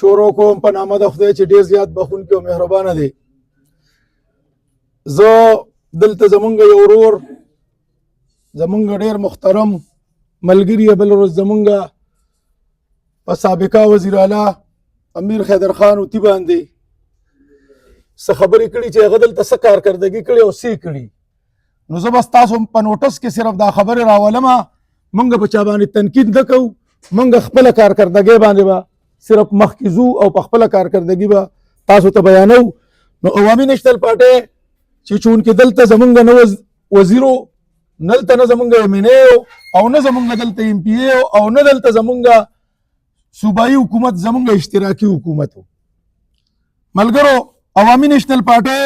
شروع کوم په نامه د خدای چې ډېر زیات بخونکی او مهربانه دی. زه دلته زمونږ یو ورور زمونږ ډېر محترم ملګري بل ورځ زمونږ په سابقه وزیر اعلی امیر حیدر خان اوتي باندې څه خبرې کړي چې هغه دلته څه کارکردګي کړې او څه کړي. نو زه بس تاسو په نوټس کې صرف دا خبرې راولمه، مونږ په چا باندې تنقید نه کوو، مونږ خپله کارکردګۍ باندې به صرف مخکې ځو او په خپله کارکردګي به تاسو ته بیانو. نو عوامي نیشنل پارټۍ چې چونکې دلته زمونږ نه وزیرو، دلته نه زمونږ ایم این اے او نه زمونږ دلته ایم پی اے او نه دلته زمونږ صوبایي حکومت، زمونږ اشتراکي حکومت و. ملګرو، عوامي نیشنل پارټۍ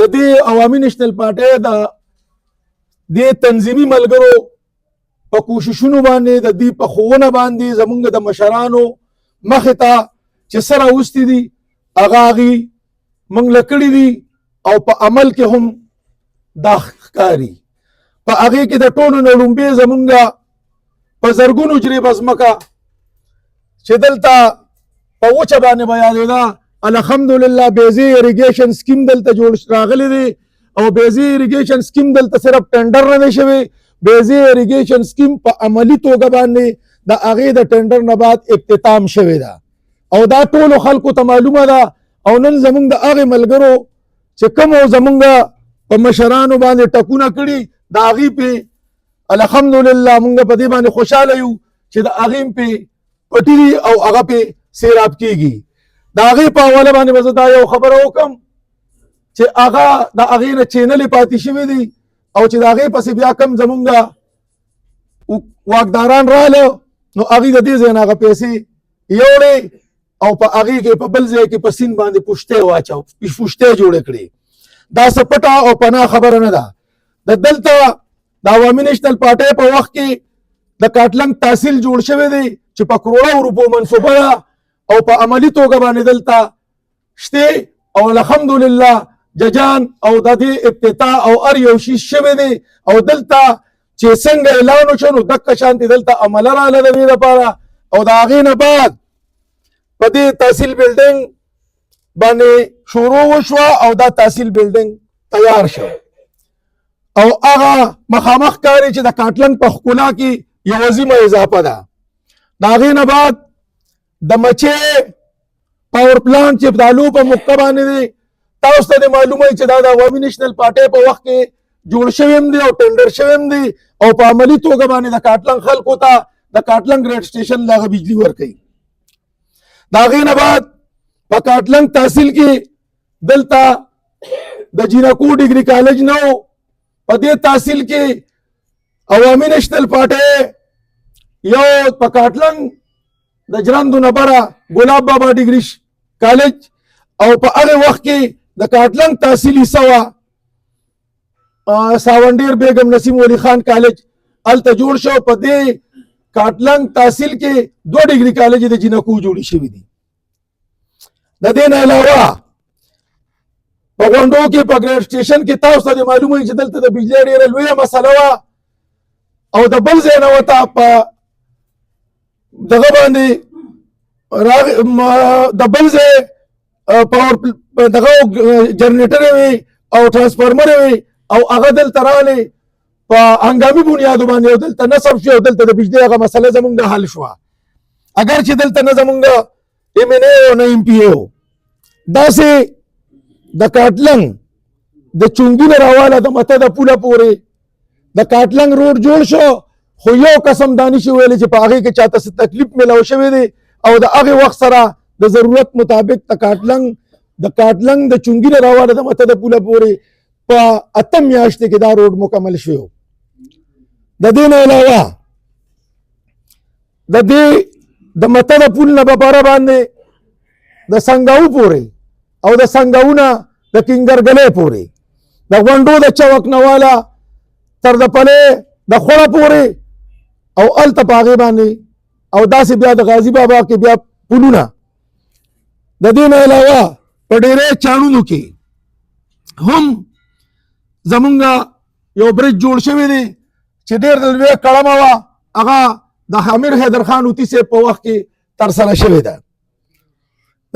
د دې عوامي نیشنل پارټۍ د دې تنظیمي ملګرو په کوششونو باندې، د دې په ښوونه باندې زمونږ د مشرانو مخې ته چې څه راوستي دي هغه هغې موږ له کړي دي او په عمل کې هم دا ښکاري. په هغې کې د ټولو نه لومبې زمونږ په زرګونو جریبه ځمکه چې دلته په وچه باندې به یادېده، الحمدلله بیزی اریګیشن سکیم دلته جوړ راغلی دی او بیزی اریګیشن سکیم دلته صرف ټینډر نه دی شوی، بیزی اریګیشن سکیم په عملی توګه باندې د هغې د ټینډر نه بعد اختتام شوی ده او دا ټولو خلکو ته معلومه ده. او نن زمونږ د هغې ملګرو چې کومو زمونږ په مشرانو باندې ټکونه کړي د هغې پې الحمدلله مونږ په دې باندې خوشحاله یو چې د هغې پې پټي دي او هغه پې سیراب کېږي. د هغې په حواله باندې به زه دا یو خبره وکړم چې هغه د هغې نه چینلې پاتې شوي دي او چې د هغې پسې بیا کم زمونږ واکداران راله نو هغې د دې ځای نه هغه پیسې یوړې او په هغې کې په بل ځای کې په سیند باندې پوشتۍ واچو، پوشتۍ جوړې کړې. دا څه پټه او پناه خبره نه ده. د دلته د عوامي نیشنل پارټۍ په وخت کې د کاټلنګ تحصیل جوړ شوی دی چې په کروڑو روپو منصوبه ده او په عملی توګه باندې دلته شته او الحمدلله ججان او د دې افتتاح او هر یو شی شوی دی او دلته چې څنګه اعلان وشو نو دقه شانتې دلته عمله راغله د دې لپاره او د هغې نه بعد په دې تحصیل بلډینګ باندې شروع وشوه او دا تحصیل بلډینګ تیار شو او هغه مخامخ کاري چې د کاټلنګ په ښکلا کې یو عظیمه اضافه ده. د هغې نه بعد د مچې پاور پلانټ چې د الو په موقع باندې دی، تاسو ته معلومه چې دا د عوامي نیشنل پارټۍ په وخت کې جوړ شوی هم دی او ټینډر شوی هم دی او په عملي توګه باندې د کاټلنګ خلکو ته د کاټلنګ ریډ سټیشن له هغه بجلي ورکوي. د هغې نه بعد په کاټلنګ تحصیل کې دلته د جینکو ډګري کالج نه و، په دې تحصیل کې عوامي نیشنل پارټۍ یو په کاټلنګ د جرندو نه بره ګلاب بابا ډګري کالج او په هغه وخت کې د کاټلنګ تحصیل حصه وه ساونډیر بیگم نسیم ولی خان کالج هلته جوړ شو. په دې کاټلنګ تحصیل کې 2 ډګري کالج د جینکو جوړې شوي دي. د دې نه علاوه په غونډو کې په ګریډ سټیشن کې تاسو ته معلومه وي چې دلته د بجلۍ ډېره لویه مسله وه او د بل ځای نه ورته په دغه باندې د بل ځای پاور دغه جنریټر وي او ټرانسفارمر وي او هغه دلته راغلی په هنګامي بنیادو باندې او دلته نصب شو او دلته د بجلۍ هغه مسله زمونږ د حل شوه. اگر چې دلته نه زمونږ ایم این اے او نه ایم پی اے و، داسې د کاټلنګ د چونګي نه راواله د مته د پوله پورې د کاټلنګ روډ جوړ شو، خو یو قسم دا نشي ویلی چې په هغې کې چاته څه تکلیف میلاو شوی دی او د هغې وخت سره د ضرورت مطابق د کاټلنګ د چونګي نه راواله د مته د پوله پورې په 8 میاشتې کې دا روډ مکمل شوی. د دې نه علاوه د دې د مته د پول نه په باره باندې د سنګاو پورې او د سنګاو نه د کینګرګلې پورې د غونډو د چوک نه والا تر د پلې د خوړه پورې او هلته په هغې باندې او داسې بیا د غازي بابا کې بیا پلونه. د دې نه علاوه په ډېرې چاڼونو کې هم زمونږ یو برج جوړ شوی دی چې ډېر د لویه کړمه وه، هغه د امیر حیدر خان اوتي صاحب په وخت کې ترسره شوې ده.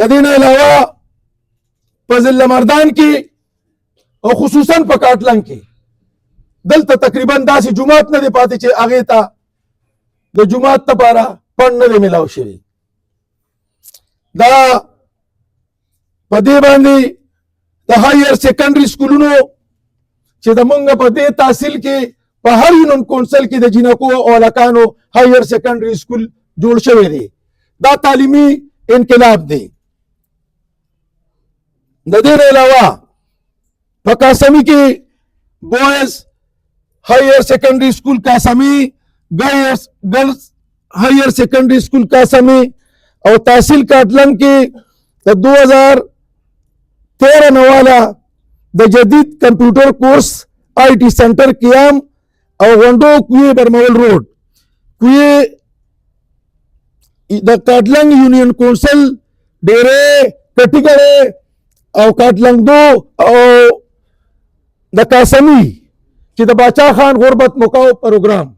د دې نه علاوه په ضلع مردان کې او خصوصا په کاټلنګ کې دلته تقریبا داسې جومات نه دی پاتې چې هغې ته د جومات لپاره فنډ نه دی میلاو شوی. دا په دې باندې د هایر سیکنډري سکولونو چې زمونږ په دې تحصیل کې په هر یونین کونسل کې د جینکو او هلکانو هایر سیکنډري سکول جوړ شوی دی. دا تعلیمي انقلاب دی. د دې نه علاوه په قاسمي کې بویز هایر سیکنډري سکول قاسمي، گرلز هایر سیکنډري سکول قاسمي او تحصیل کاټلنګ کې د 2013 نه والا د جدید کمپیوټر کورس آئی ٹی سینټر قیام او غونډو کوی برمول روډ کوی د کاټلنګ یونین کونسل ډیرې کټیګړې او کاټلنګ دو او د قاسمي چې د باچا خان غربت مکاو پروګرام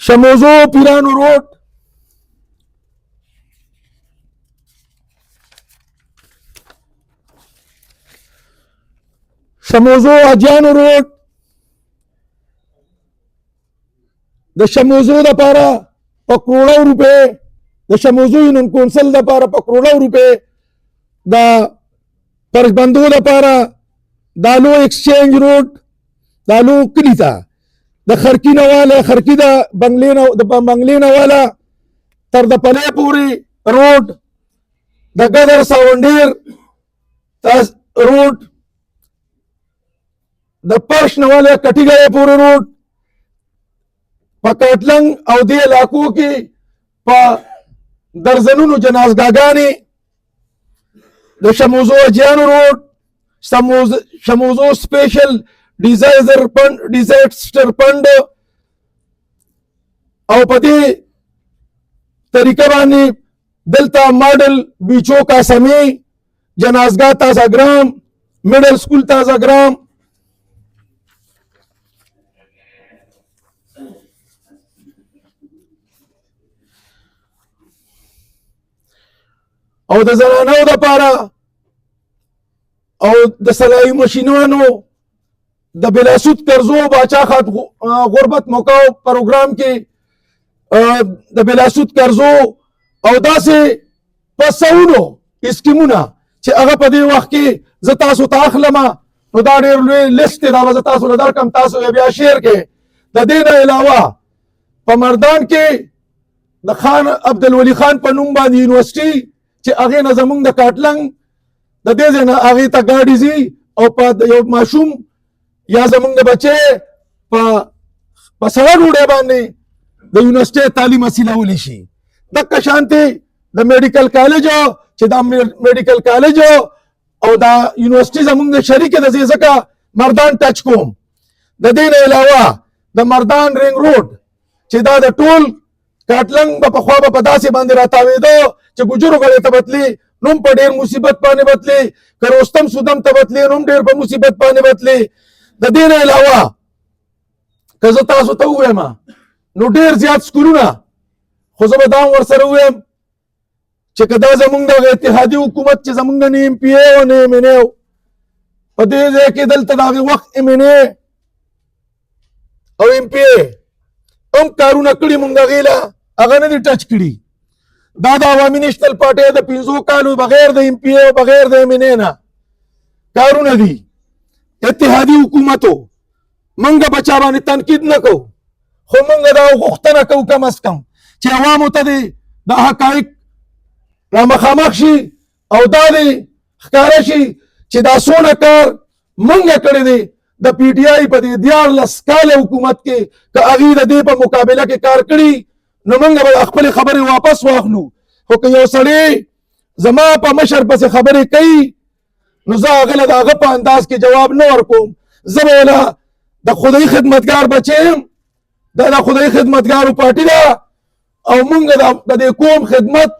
شموزو پیرانو روډ شموزو اجانو روډ د شموزو لپاره په کروڑو روپے د شموزو یونین کونسل لپاره په کروڑو روپے د پربندو لپاره دالو ایکسچینج روډ دالو کلی ته د خرکی نه والا خرکی د بنگلې نه والا تر د پلې پورې روډ د ګدر ساونډیر روډ د پرش نه والا کټیګړې پورې روډ په کاټلنګ او دې علاقو کې په درزنونو جنازګاګانې د شموزو اجیانو روډ شموزو سپیشل ډیزاسټر فنډ او په دې طریقه باندې دلته ماډل بیچو قاسمي جنازګاه تازه ګرام میډل سکول تازه ګرام او د زنانو لپاره او د سلایي ماشینونو د بلاسود قرضو باچا خان غربت موقعو پروګرام کې د بلاسود قرضو او داسې پسونو اسکیمونه چې هغه په دې وخت کې زه تاسو ته اخلم نو دا ډېر لوی لیست دی. دا به زه تاسو له درکړم، تاسو بیا شیر کې. د دې نه علاوه په مردان کې د خان عبدالولي خان په نوم باندې یونیورسټي چې هغې نه زمونږ د کاټلنګ د دې ځای نه هغې ته ګاډي ځي او په یو ماشوم یا زمونږ د بچې په سړه ډوډۍ باندې د یونیورسټۍ تعلیم حاصلولی شي. دقه شانتې د میډیکل کالج چې دا میډیکل کالج او دا یونیورسټي زمونږ د شریک د ځکه مردان ټچ کوم. د دې نه علاوه د مردان رنګ روډ چې دا د ټول کاټلنګ به پخوا به په داسې باندې راتاوېده چې ګجرو غړې ته بتلي نوم په ډېر مصیبت باندې بتلي، که رستم سودم ته بتلي نوم ډېر په مصیبت باندې بتلي. د دې نه علاوه که زه تاسو ته ووایم نو ډېر زیات سکولونه خو زه به دا هم ورسره ووایم چې که دا زمونږ د اتحادي حکومت چې زمونږ نه ایم پی ای او نه ایم این ای په دې ځای کې دلته د هغې وخت ایم این ای او ایم پی ای هم کارونه کړي مونږ هغې له هغه نه دي ټچ کړي. دا د عوامي نیشنل پارټۍ د 5 کالو بغیر د ایم پی ای او بغیر د ایم این ای نه کارونه دي. اتحادي حکومتو منګه بچا باندې تنقید نه کوو، خو منګه دا غوښتنه کوو کم از کم چې عوامو ته دې دا حقایق را مخامخ شي او دا دې ښکاره شي چې دا څونه کار منګه کړی دی د پی ټي آی په دې 14 کاله حکومت کې که هغې د دې په مقابله کې کار کړي نو موږ به خپلې خبرې واپس واخلو. خو که یو سړی زما په مشر پسې خبرې کوي نو زه هغه له د هغه په انداز کې جواب نه ورکوم. زه به له د خدای خدمتګار بچی یم، دا د خدای خدمتګارو پارټي ده او موږ د دې قوم خدمت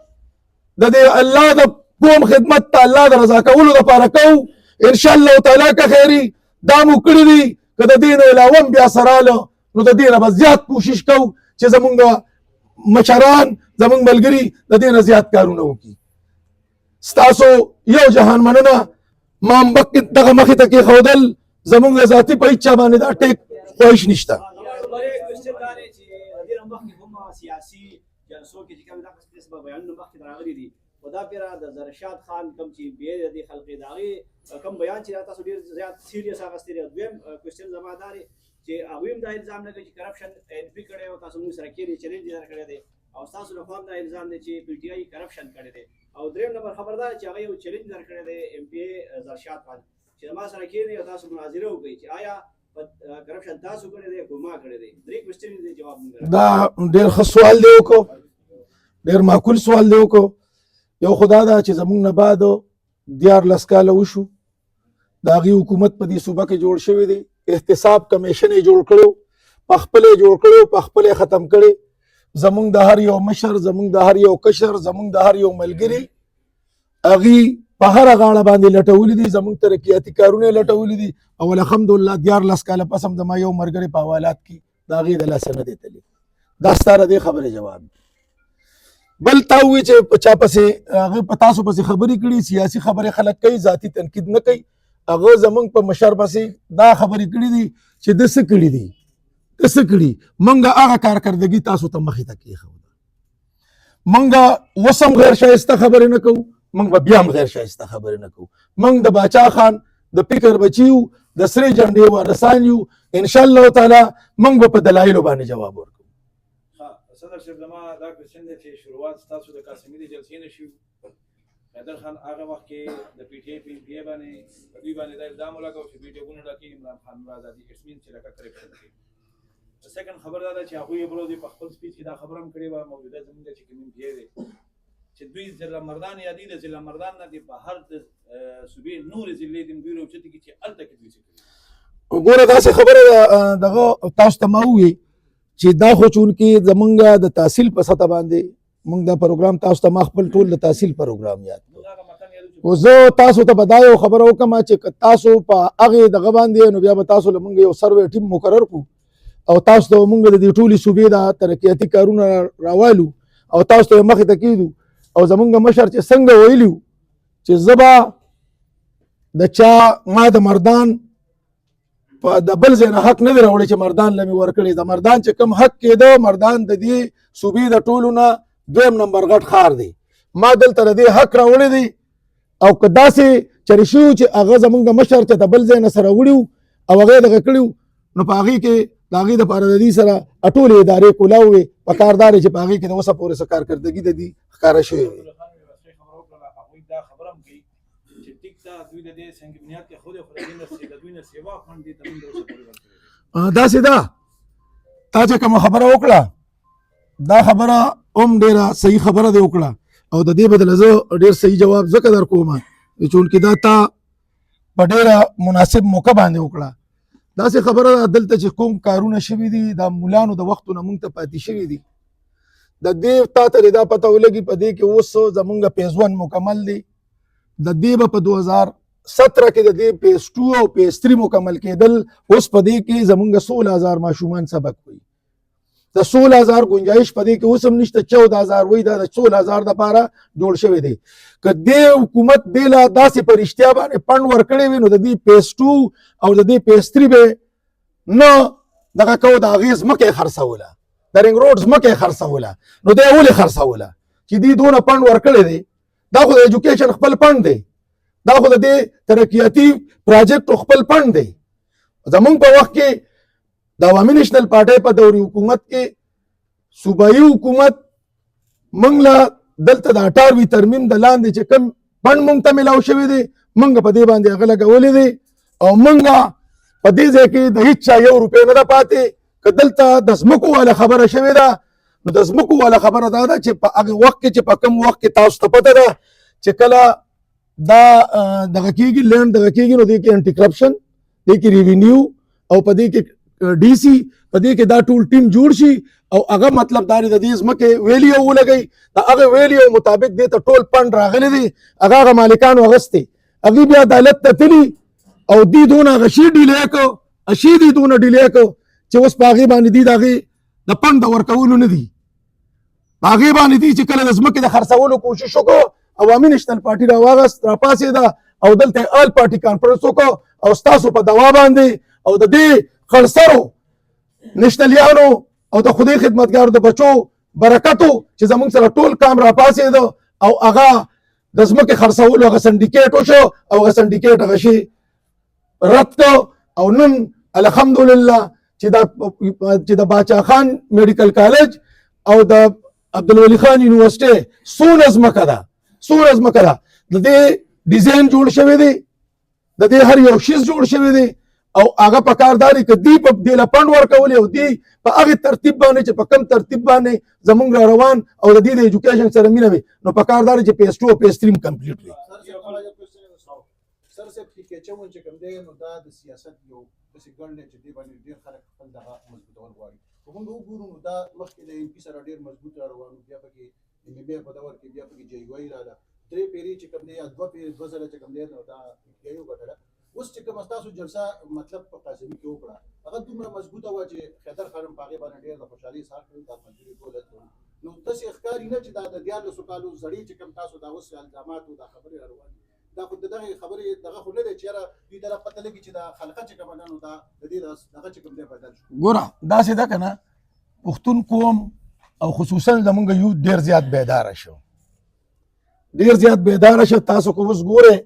د دې الله د قوم خدمت ته الله د رضا کولو لپاره کوو. انشاءالله تعالی که خیري دا مو کړي دي، که د دې نه علاوه هم بیا سراله نو د دې نه به زیات کوشش کوو چې زمونږ مشران زمونږ ملګري د دې نه زیات کارونه وکړي. ستاسو یو جهان مننه ما مخکې دغه مخې ته کېښودل زمونږ ذاتي په هېچ چا باندې دا ټیک خواهش نشته. سیاسي جلسو کې چې کوم دغه قسمه بیانونه مخکې راغلي دي او دا پیرا د زرشاد خان کوم چې بیا د خلق داغي کوم بیان چې تاسو ډیر زیات سیریس اغستې دي. دویم کوېسچن زمادار چې هغه هم دا الزام لګوي چې کرپشن ان پی کړي او تاسو موږ سره کې چیلنج نه کړی دی او تاسو له خوا دا الزام دی چې پی ټی آی کرپشن کړی دی او دریم نمبر خبردار چې هغه یو چیلنج نه کړی دی ایم پی زرشاد خان چې ما سره کې او تاسو مناظره وکړي چې آیا کرپشن تاسو کړی دی کوم ما کړی دی. درې کوېسچن دي جواب دا ډیر ښه سوال دی وکړو، ډیر معقول سوال دی وکړو. یو خدا دا چې زمونږ نه بعد 14 کاله وشو د هغې حکومت په دې صوبه کې جوړ شوی دی. احتساب کمیشن یې جوړ کړی، په خپل یې جوړ کړی، په خپل یې ختم کړی. زمونږ د هر یو مشر، زمونږ د هر یو کشر، زمونږ د هر یو ملګري هغې په هره غاړه باندې لټولي دي، زمونږ ترقیاتي کارونه یې لټولي دي او الحمدلله 14 کاله پس هم زما یو ملګری په حوالات کې د هغې د لاسه نه دی تللی. دا ستا د دې خبرې جواب دی. بل تا ووایي چې په چا پسې هغه په تاسو پسې خبرې کړي، سیاسي خبرې خلک کوي، ذاتي تنقید نه کوي. هغه زمونږ په مشر پسې دا خبرې کړي دي چې ده څه کړي دي، ده څه کړي. موږ هغه کارکردګي تاسو ته مخې ته کېښوده. موږ اوس هم غیر شایسته خبرې نه کوو، موږ به بیا هم غیر شایسته خبرې نه کوو. موږ د باچا خان د فکر بچي یو، د سرې جنډې وارثان یو. انشاءالله تعالی موږ به په دلایلو باندې جواب ورکوو. صدر صاحب زما دا کوېسچن دی چې شروعات ستاسو د قاسمي د جلسې نه شو. حیدر خان هغه وخت کې د پی ټي آی په ایم پي باندې په دوی باندې دا الزام ولګاو چې دوی ټیبونه ډکوي، عمران خان آزادي اټس مین چې لکه کرپشن کوي. سیکنډ خبر دا ده چې هغوی یې برو په خپل سپیچ کې دا خبره هم کړې وه موجوده زموږ چې کوم ایم پي دی چې دوی ضلع مردان یادي د ضلع مردان نه د بهر د صوبې نورې ضلعې دي دوی راوچتې کړي چې هلته کې دوی څه کوي. وګوره داسې خبره دغه تاسو ته ما ووایي چې دا خو چونکې زمونږ د تحصیل په سطح باندې مونږ دا پروګرام تاسو ته ما خپل ټول د تحصیل پروګرام یاد کړو. خو زه تاسو ته به دا یو خبره وکړم چې تاسو په هغې دغه باندې نو بیا به تاسو له مونږ یو سروې ټیم مقرر کړو او تاسو ته مونږ د دې ټولې صوبې د ترقیاتي کارونه راوالو او تاسو ته مخې ته کېږدو او زمونږ مشر چې څنګه ویلي چې زه به د چا ما د مردان په د بل ځای نه حق نه دی راوړی چې مردان له مې ورکړی. د مردان چې کوم حق کېده، مردان د دې صوبې د ټولو نه 2 نمبر غټ ښار دی. ما دلته د دې حق راوړی دی او که داسې چرې شوي چې هغه زمونږ مشر چې د بل ځای نه سره وړي او هغه یې دغه کړي نو په هغې کې د هغې دپاره د دې سره ټولې ادارې کولاو وې. په کار دا دی چې په هغې کې د اوسه پورې څه کارکردګي د دې ښکاره شوې وي. داسې ده تا چې کومه خبره وکړه دا خبره هم ډېره صحیح خبره دې وکړه او د دې بدله زه ډېر صحیح جواب ځکه در کوم چونکې دا تا په ډېره مناسب موقع باندې وکړه. داسې خبره ده دلته چې کوم کارونه شوي دي دا مولانو د وختونه موږ ته پاتې شوي دي. د دې تا ته دا پته ولګي په دې کې اوس زمونږ پیز 1 مکمل دی. د دې به په 2017 کې د دې پیز 2 او پیز 3 مکمل کېدل. اوس په دې کې زمونږ 16,000 ماشومان سبق وي. د 16,000 گنجائش په دې کې اوس هم نشته. 14,000 وایي دا د 16,000 دپاره جوړ شوی دی. که دې حکومت دې له داسې په رښتیا باندې پنډ ورکړی وي نو د دې پیز 2 او د دې پیز 3 به نه دغه کو د هغې ځمکه یې خرڅوله، د رنګ روډ ځمکه یې خرڅوله. نو دی ولې خرڅوله چې دې دونه پنډ ورکړی دی؟ دا خو د ایجوکیشن خپل پنډ دی، دا خو د دې ترقیاتي پراجیکټ خپل پنډ دی. زمونږ په وخت کې د عوامي نیشنل پارټۍ په دوري حکومت کې صوبایي حکومت موږ له دلته د 18وي ترمیم د لاندې چې کوم پنډ موږ ته میلاو شوی دی موږ په دې باندې هغه لګولی دی او موږ په دې ځای کې د هېڅ چا 1 روپۍ نه ده پاتې. که دلته د ځمکو والا خبره شوې ده نو د ځمکو والا خبره دا ده چې په هغه وخت کې چې په کوم وخت کې تاسو ته پته ده چې کله دا دغه کېږي لینډ دغه کېږي نو دې کې انټي کرپشن، دې کې ریونیو او په دې کې ډي سي په دې کې دا ټول ټیم جوړ شي او هغه مطلب دا د دې ځمکې ویلیو ولګوي. د هغه ویلیو مطابق دې ته ټول پنډ راغلی دی، هغه مالکانو اغوستی، هغې بیا عدالت ته تلي او دې دونه هغه شي ډیلی کړو، اشي دې دونه ډیلی کړو چې اوس په هغې باندې دي د هغې د پنډ د ورکولو نه دي. په هغې باندې دي چې کله د ځمکې د خرڅولو کوشش وکړو عوامي نېشنل پارټي راواغست راپاڅېده او دلته آل پارټي کانفرنس وکړو او ستاسو په دوا باندې او د دې خړسرو نېشنلیانو او د خدای خدمتګارو د بچو برکتو چې زمونږ سره ټول کام راپاڅېده او هغه د ځمکې خرڅولو هغه سنډیکیټ وشو او هغه سنډیکیټ هغه شي رد کړ او نن الحمدلله چې د باچا خان میډیکل کالج او د عبدالولي خان یونیورسټۍ څونه ځمکه ده د دې ډیزاین جوړ شوی دی د دې هر یو شیز جوړ شوی دی او هغه په کارداري کې دی په دې له فنډ ورکولې او دی په هغه ترتیب باندې چې په کم ترتیب باندې زمونږ را روان او د دې د ایجوکیشن سره مینه وي نو په کارداري چې پیس 2 او پیس 3 کمپلیټ وي سر سے پھیکے چون چې کوم دی نو دا د سیاست یو داسې ګڼ دی چې دې باندې ډېر خلک خپل دغه مضبوطول غواړي خو موږ وګورو نو دا مخکې د MP سره ډېر مضبوط را روان بیا پکې MBA په دور کې بیا پکې JUI راغله درې پیرې چې کوم دی یا دوه ځله چې کوم دی نو دا یو ګټله اوس چې کوم ستاسو جلسه مطلب په قاسمي کې وکړه هغه دومره مضبوطه وه چې خیدر خانم په هغې باندې ډېر د خوشحالۍ سهار کړی دا منظوري دولت نو داسې ښکاري نه چې دا د 14 کالو زړې چې کوم تاسو دا اوس الزامات او دا خبرې را روانې دا خو دغه خبرې دغه خو نه دی چې یاره دوی ته پته لګي چې دا خلقه چې کومه ده نو دا د دې دغه چې کوم دی بدل شو ګوره داسې ده که نه پښتون قوم او خصوصا زمونږ یوت ډېر زیات بیداره شو تاسو که اوس ګورئ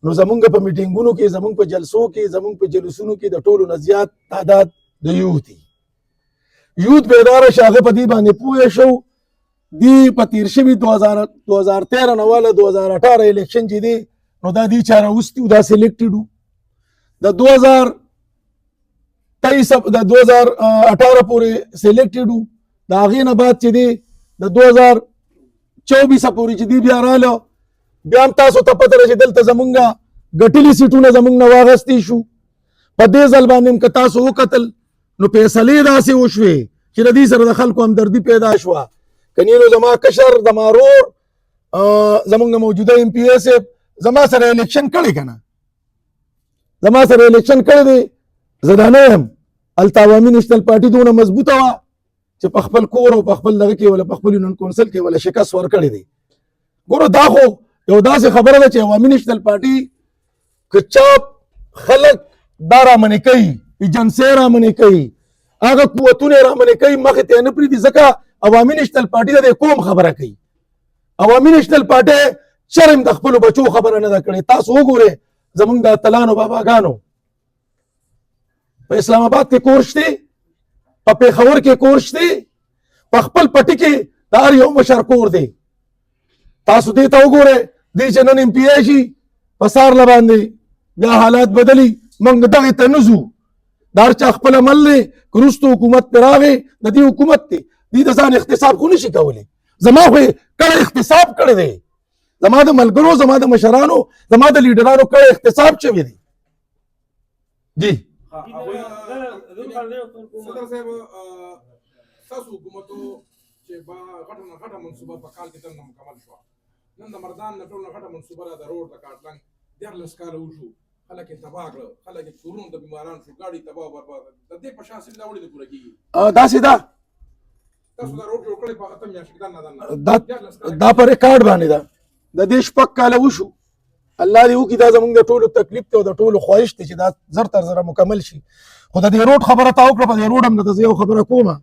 نو زمونږ په میټینګونو کې زمونږ په جلسو کې زمونږ په جلوسونو کې د ټولو نه زیات تعداد د یوت بیداره شو هغه په دې باندې پوه شو دی په تیر شوي 2013 نه واله 2018 الیکشن چې دی نو دا دی چا راوستي دا سلیکټډ وو د 2018 پورې سلیکټډ وو د هغې نه بعد چې دی د 2024 پورې چې دی بیا راله بیا هم تاسو ته پته ده چې دلته زمونږ ګټلي سیټونه زمونږ نه واغستې شو په دې ځل باندې هم که تاسو وکتل نو فیصلې داسې وشوې چې د دې سره د خلکو همدردي پیدا شوه کنی نو زما کشر زما رور زمونږ موجوده MPA صاحب زما سره الیکشن کړی که نه زما سره الیکشن کړی دی زه دا نه یم هلته عوامي نیشنل پارټي دونه مضبوطه وه چې په خپل کور او په خپل دغه کې ولا په خپل یونین کونسل کې ولا شکست ورکړی دی ګوره دا خو یو داسې خبره ده چې عوامي نیشنل پارټي که چا خلک دا رامنې کوي ایجنسۍ رامنې کوي هغه قوتونه یې رامنې کوي مخې ته یې نه پرېږدي ځکه عوامي نیشنل پارټي د قوم خبره کوي عوامي نیشنل پارټي شرم د خپلو بچو خبره نه ده کړې تاسو وګورئ زمونږ د اتلانو باباګانو په اسلام آباد کې کور شته په پېښور کې کور شته په خپل پټي کې د هر یو مشر کور دی تاسو دې ته وګورئ دې چې نن MPA شي په سار له باندې بیا حالات بدلي موږ دغې ته نه ځو د هر چا خپل عمل دی که وروسته حکومت پرې راغی د دې حکومت دی دې د ځان احتساب خو نشي کولی زما خو یې کړی احتساب کړی دی زما د ملګرو زما د مشرانو زما د لیډرانو کړی احتساب شوی دی جی صدر صاحب تاسو حکومتو چې با غټه منصوبه په کال کې څنګه مکمل شو نن د مردان نه ټول غټه منصوبه را د روډ د کاټلنګ 14 کال وشو خلک تباہ کړ خلک کورونو د بیماران شو گاډي تباہ برباد د دې په شان څه دا وړي د پوره کیږي داسې ده تاسو دا روډ جوړ کړی په ختم یا شکدان نه دا په ریکارډ باندې ده د دې شپږ کاله وشو الله دې وکړي دا زمونږ د ټولو تکلیف ته او د ټولو خواهش دی چې دا زر تر زره مکمل شي خو د دې روډ خبره تا وکړه په دې روډ هم درته زه یو خبره کومه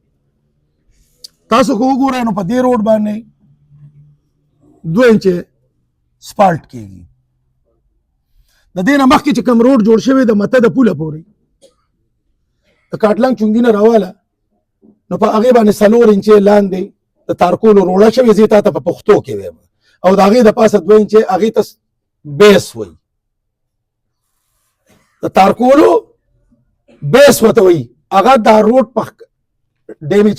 تاسو که وګورئ نو په دې روډ باندې 2 انچه سپالټ کېږي د دې نه مخکې چې کوم روډ جوړ شوی د مته د پوله پورې د کاټلنګ چونګي نه راواله نو په هغې باندې 4 انچې لاندې د تارکولو روړه شوې زه تا ته په پښتو کې ویم او د هغې د پاسه 2 انچې هغې ته بیس وایي د تارکولو بیس ورته وایي هغه دا روډ ډیمیج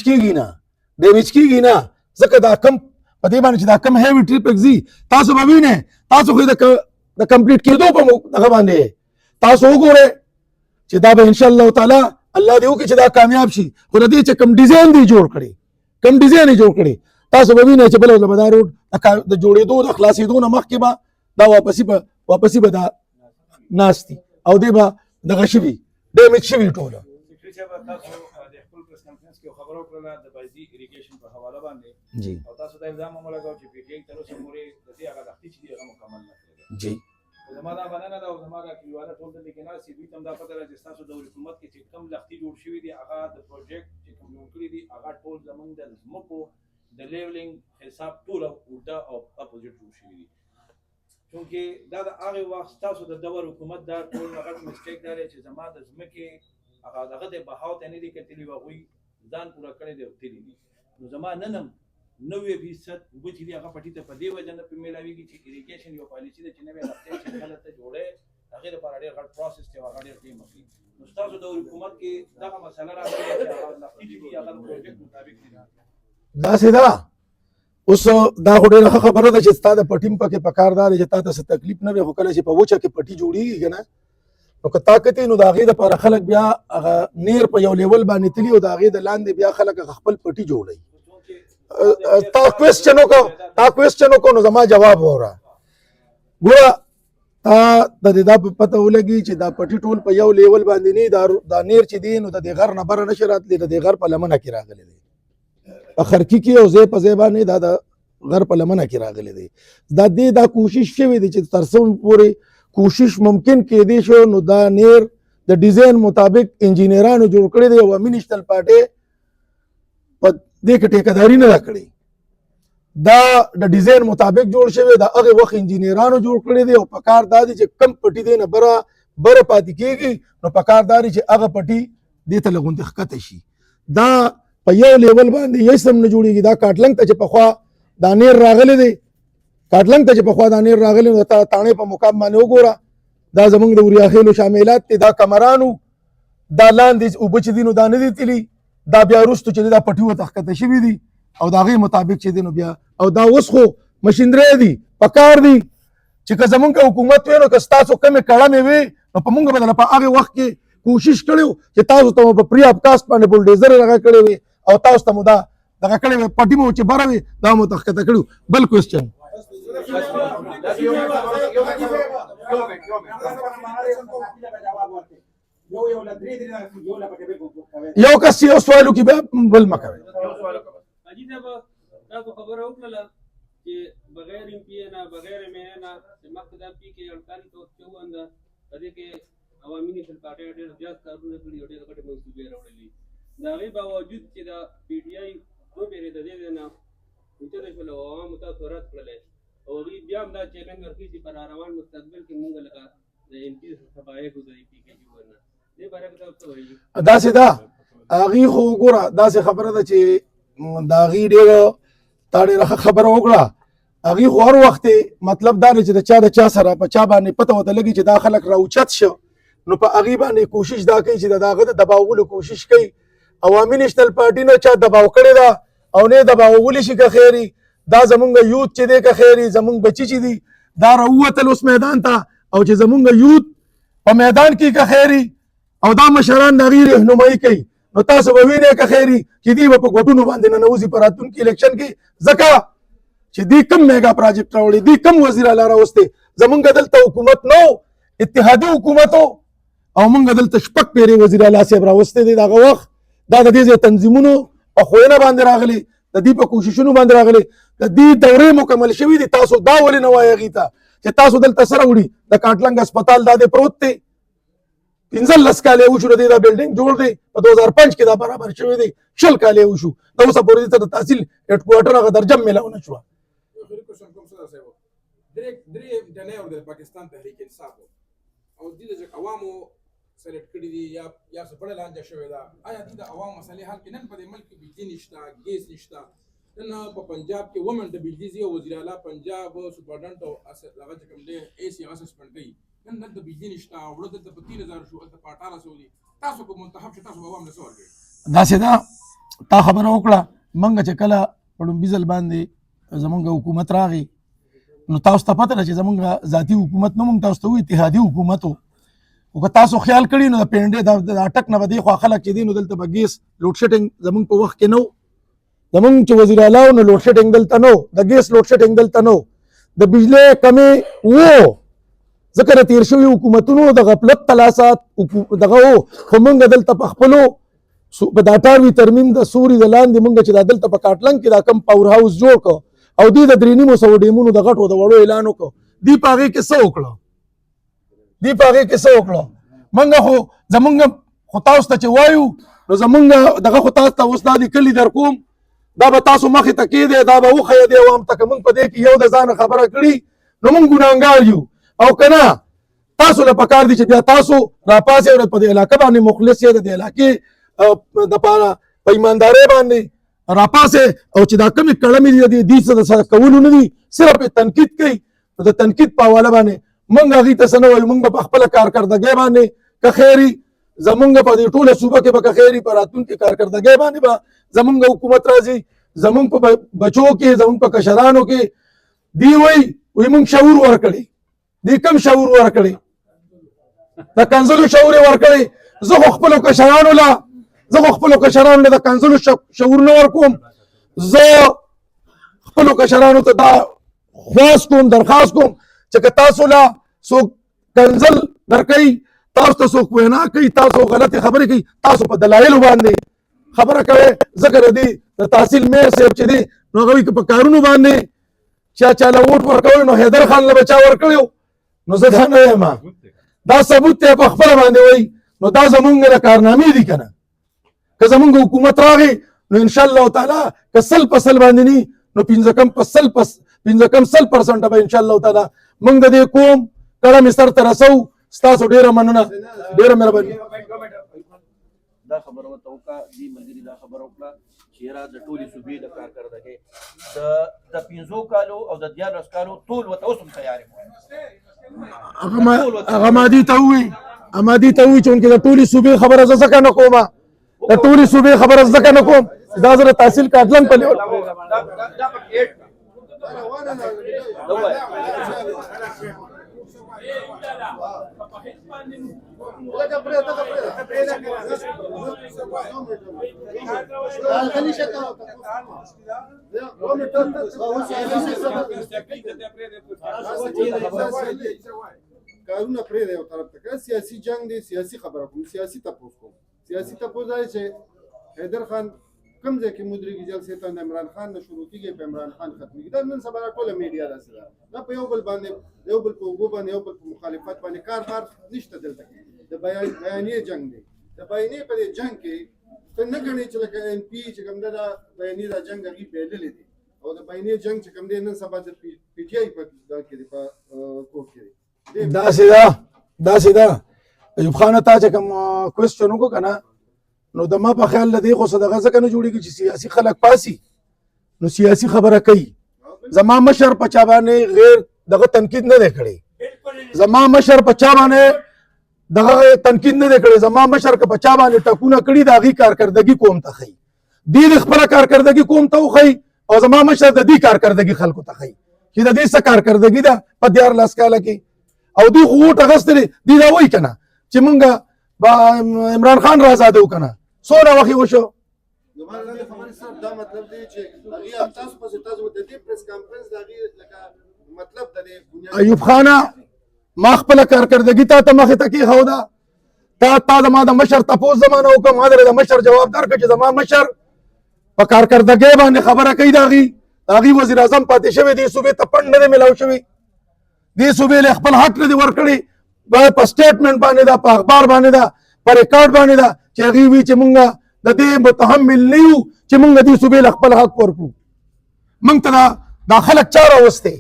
کېږي نه ځکه دا کم په دې باندې چې دا کم هیوي ټریفک ځي تاسو به وینئ تاسو خو د کمپلیټ کېدو په دغه باندې تاسو وګورئ چې دا به انشاءالله تعالی الله دې وکړي چې دا کامیاب شي خو د دې چې کم ډیزاین دی جوړ کړي تاسو به وینئ چې بله به دا روډ د جوړېدو د خلاصېدو نه مخکې به دا واپسي به دا ناست دي او دې به دغه شوي ډیمیج شوي ټوله کانفرنس کې خبرو کړله د بایزي اریګیشن په حواله باندې جی او تاسو دا الزام هم لګاو چې پی ټی آی تر اوسه پورې د دې هغه لختي چې دی هغه مکمل نه کړی جی زما دا مننه ده او زما دا کلیواله ټول دلته کې ناست دوی ته هم دا پته ده چې ستاسو د حکومت کې چې کوم لختي جوړ شوي دي هغه د پروجیکټ چې کوم جوړ کړي دي هغه ټول زمونږ د ځمکو د لیولینګ حساب ټول الټا او اپوزیټ جوړ شوي دي چونکې دا د هغې وخت ستاسو د دور حکومت دا ټول هغه مسټیک دا دی چې زما د ځمکې هغه دغه د بهاو ته نه دي کتلي و هغوی ځان پوره کړی دی او تللي دي نو زما نن هم 90% اوبه چې دي هغه پټي ته په دې وجه نه په میلاویږي چې اریګیشن یو پالیسي ده چې نوې لختې چې کله ته جوړې هغې لپاره ډېر غټ پروسس دی او هغه ډېر ټایم اخلي نو ستاسو د حکومت کې دغه مسله راغلې چې هغه لختې چې دي هغه د پروجیکټ مطابق دي داسې ده اوس دا خو ډېره ښه خبره ده چې ستا د پټي پکې پکار دا دی چې تا ته څه تکلیف نه وي خو کله چې په وچه کې پټي جوړېږي که نه نو که تا کتې نو د هغې دپاره خلک بیا هغه نیر په یو لیول باندې تلي او د هغې د لاندې بیا خلک خپل پټي جوړوي تا کوېسچن وکړو نو زما جواب واوره ګوره تا د دې دا په پته ولګي چې دا پټي ټول په یو لیول باندې نه دا نیر چې دی نو د دې غر نه بره نشي راتلی د دې غر په لمنه کې راغلی دی په خرکي کې او ځای په ځای باندې دا د غر په لمنه کې راغلی دی دا دې دا کوشش شوی دی چې تر څو پورې کوشش ممکن کېدی شو نو دا نیر د ډیزاین مطابق انجینرانو جوړ کړی دی او امین نشنل پارټي په دې کې ټیکهداري نه ده کړې دا د ډیزاین مطابق جوړ شوی د هغې وخت انجینرانو جوړ کړی دی او په کار دا دی چې کم پټي دی نه بره پاتې کېږي نو په کار دا دی چې هغه پټي دې ته لږ ښکته شي دا په یو لیول باندې یې سم نه جوړېږي دا کاټلنګ ته چې پخوا دا نیر راغلی دی کاټلنګ ته چې پخوا دا نیر راغلی نو تاڼې په مقام باندې وګوره دا زمونږ د وریاخیلو شاملات دي دا کمرانو دا لاندې اوبه چې دي نو دا نه دي تلي دا بیا وروستو چې دا پټي ورته ښکته شوي دي او د هغې مطابق چې دی نو بیا او دا اوس خو مشینرۍ دي په کار دي چې که زمونږ حکومت وی نو که ستاسو کمې کړمې وي نو په مونږ به دله په هغې وخت کې کوشش کړی چې تاسو ته مو په پري آف کاسټ باندې بولډیزر دغه کړی وي او تاسو ته مو دا دغه کړی وي پټي مو چې بره وي دا مو ته ښکته کړي بل کوېسچن یو کس یو سوال وکړي بیا بل مه کوئ حاجي صاحب تاسو خبره وکړله چې بغیر ایم پی نه بغیر ایم ای نه چې مخکې دا پی کې 48 تو چوند په دې کې عوامي نشل پارټي ډېر زیات کارونه کړي او ډېر غټې منصوبې راوړلې د هغې باوجود چې د پی ټي آی دوه پیرې د دې نه وچه شول او عوامو تاسو رد کړلی او هغوی بیا هم دا چیلنج ورکوي چې په راروان مستقبل کې مونږ لکه د ایم پي صفایق د پی کې جو نه دې باره کې تاسو څه وایي داسې ده هغې خو وګوره داسې خبره ده چې د هغې ډېره تا ډېره خبره وکړه هغې خو هر وخت مطلب دا دی چې د چا سره په چا باندې پته ورته لګي چې دا خلک راوچت شه نو په هغې باندې کوشش دا کوي چې د هغه د دباولو کوشش کوي عوامي نیشنل پارټي نه چا دباو کړې ده او نه دباولی شي که خیري دا زمونږ یوت چې دی که خیري زمونږ بچي چې دي دا راووتل اوس میدان ته او چې زمونږ یوت په میدان کې که خیري او دا مشران د هغې رهنمایي کوي نو تاسو به وینئ که خیري چې دوی به په ګوټونو باندې ننوځي په راتلونکي الیکشن کې ځکه چې دوی کم میګا پراجیکټ راوړي دوی کم وزیر اعلی راوستې زمونږ دلته حکومت نو اتحادي حکومت او مونږ دلته شپږ پیرې وزیر اعلی صاحب راوستې دی د هغه وخت دا د دې تنظیمونو په ښوونه باندې راغلي د دې په کوششونو باندې راغلي د دې دورې مکمل شوي دي تاسو دا ولې نه وایئ هغې ته چې تاسو دلته سره وړي د کاټلنګ هسپتال دا دی پروت دی 15 کالې وشو د دې دا بلډینګ جوړ دی په 2005 کې دا برابر شوی دی 20 کالې وشو دا اوسه پورې ته د تحصیل هډ کوارټر هغه درجه میلاو نه شوه درې ډنې د پاکستان تحریک انصاف او د دې عوامو سلیکټ کړي دي یا څه بل لانجه شوې ده آیا د عوام مسلې حل کې نن په دې ملک کې بجلی نشته ګیس نشته نن په پنجاب کې ومن د بجلی او وزیر اعلی پنجاب سپرډنټ او هغه چې کوم دی ای سی هغه سسپند کړي نن د بجلی نشته وړه د 3000 شو د 1800 دي تاسو کوم منتخب چې تاسو عوام له سوال کوي داسې ده تا خبره وکړه موږ چې کله په لومبي ځل باندې زمونږ حکومت راغی نو تاسو ته پته ده چې زمونږ ذاتي حکومت نه موږ تاسو ته وایو اتحادي حکومت و خو که تاسو خیال کړي نو د پینډې د اټک نه به دی خوا خلک چې دي نو دلته به ګیس لوډ شیډنګ زمونږ په وخت کې نه و زمونږ چې وزیر اعلی و نو لوډ شیډنګ دلته نه و د ګیس لوډ شیډنګ دلته نه و د بجلۍ کمې و ځکه د تېر شوي حکومتونو د غفلت تلاسات دغه و خو موږ دلته په خپلو په دا 18 ترمیم د سوري د لاندې مونږ چې د دلته په کاټلنګ کې دا کم پاور هاوس جوړ کو او دوی د 3.5 ډیمونو د غټو د وړو اعلان وکړو دی پاغه کې څه وکړو مونږ خو زمونږ خو تاسو ته چې وایو نو زمونږ دغه خو تاسو ته اوس دا د کلی در کوم دا به تاسو مخې ته کېدی دا به وښیه دی عوام ته که مونږ په دې کې یو د ځانه خبره کړي نو مونږ ګناهګار یو او که نه تاسو له پکار دي چې بیا تاسو راپاسئ او په دې علاقه باندې مخلص یې د دې علاقې دپاره په ایماندارۍ باندې راپاسئ او چې دا کومې کړمې دي دې څه د سره کولو نه دي صرف یې تنقید کوي نو د تنقید په حواله باندې مونږ هغوی ته څه نه وایو مونږ به په خپله کارکردګۍ باندې که خیري زمونږ په دې ټوله صوبه کې به که خیري په راتلونکي کارکردګۍ باندې به زمونږ حکومت راځي زمونږ په بچو کې زمونږ په کشرانو کې دی وایي مونږ شعور ورکړی دی کم شعور ورکړی د کنځلو شعور یې ورکړی زه خو خپلو کشرانو له د کنځلو شعور نه ورکوم زه خپلو کشرانو ته دا خواست کوم درخواست کوم چې که تاسو له څوک کنځل درکوي تاسو ته څوک وینا کوي تاسو غلطې خبرې کوي تاسو په دلایلو باندې خبره کوئ ځکه د دې د تحصیل میر صاحب چې دی نو هغوی که په کارونو باندې چاله ووټ ورکوي نو حیدر خان له به چا ورکړی نو زه دا نه یم دا ثبوت دی په خپله باندې وایي نو دا زمونږ د کارنامې دي که نه که زمونږ حکومت راغی نو انشاءالله تعالی که 100% باندې ني نو 15% به انشاءالله تعالی موږ د دې قوم کړه مې سر ته رسو ستاسو ډېره مننه ډېره مهرباني دا خبره ورته وکړه دې ملګري دا خبره وکړه چې یاره د ټولې صوبې د کارکردګۍ د 15 کالو او د 14 کالو ټول ورته اوس هم تیار یم هغه ما دې ته ووایي چې انکې د ټولې صوبې خبره زه ځکه نه کوم د ټولې صوبې خبره ځکه نه کوم دا زه د تحصیل کاټلنګ په لیول کارونه پرېږده یو طرف ته که سیاسي جنګ دی سیاسي خبره کوم سیاسي تپوس کوم سیاسي تپوس دا چې حیدر خان کوم ځای کې مدرکي جلسې ته د عمران خان نه شروع کېږي په عمران خان ختمېږي دا نن سبا ټوله میډیا داسې ده دا په یو بل باندې یو بل په اوږو باندې یو بل په مخالفت باندې کار نشته دلته کې د بیانیې جنګ دی د بیانیې په دې جنګ کې ته نه ګڼې چې لکه ایم پي چې کوم ده دا بیانیې دا جنګ هغوی پیللی دی او د بیانیې جنګ چې کوم دی نن سبا د پي ټي آی په دا کې دی په کوټ کې دی داسې ده ایوب خانه تا چې کوم کوېسچن وکړو که نه نو د ما په خیال له دې خو څه دغه ځکه نه جوړېږي چې سیاسي خلک پاسي نو سیاسي خبره کوي زما مشر په چا باندې غیر دغه تنقید نه دی کړی زما مشر په چا باندې دغه تنقید نه دی کړی زما مشر که په چا باندې ټکونه کړي د هغې کارکردګي قوم ته ښیي دوی د خپله کارکردګي قوم ته وښیي او زما مشر د دې کارکردګي خلکو ته ښیي چې د دې څه کارکردګي ده په 14 کاله کې او دوی خو ووټ اخیستی دی دوی دا وایي که نه چې مونږ به عمران خان رازاده وکړه نه څومره وخت یې وشو زما د خبرې صرف دا مطلب دی چې هغې تاسو پسې تاسو د دې پریس کانفرنس د هغې لکه مطلب د دې ایوب خانه ما خپله کارکردګي تا ته مخې ته کېښوده تا زما د مشر تپوس زما نه وکړه ما درې د مشر جواب درکړه چې زما مشر په کارکردګۍ باندې خبره کوي د هغې وزیر اعظم پاتې شوی دې صوبې ته پنډ نه دی میلاو شوی دې صوبې له خپل حق نه دی ورکړی په سټیټمنټ باندې ده په اخبار باندې ده په ریکارډ باندې ده چې هغې وي چې مونږ د دې متحمل نه یو چې مونږ دې صوبې له خپل حق ورکړو مونږ ته دا خلک چا راوستی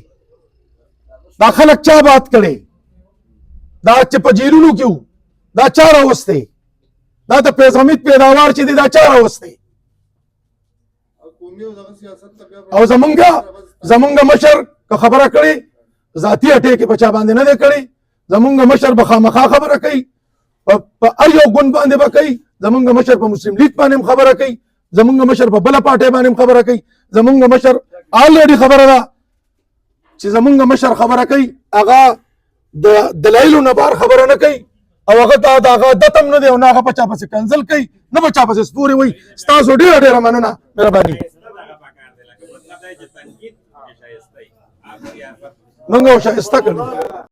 دا خلک چا بات کړی دا چې په جیلونو کې وو دا چا راوستی دا د فیض حمید پیداوار چې دی دا چا راوستی او زمونږ مشر که خبره کړې ذاتي اټیکې په چا باندې نه دی کړی زمونږ مشر به خامخا خبره کوي په هر یو ګوند باندې به کوي زمونږ مشر په مسلم لیگ باندې هم خبره کوي زمونږ مشر په بله پارټۍ باندې هم خبره کوي زمونږ مشر آلریډي خبره ده چې زمونږ مشر خبره کوي هغه د دلایلو نه بار خبره نه کوي او هغه د هغه عادت هم نه دی او نه هغه په چا پسې کنځل کوي نه په چا پسې سپورې وایي ستاسو ډېره مننه مهرباني موږ ښایسته کړو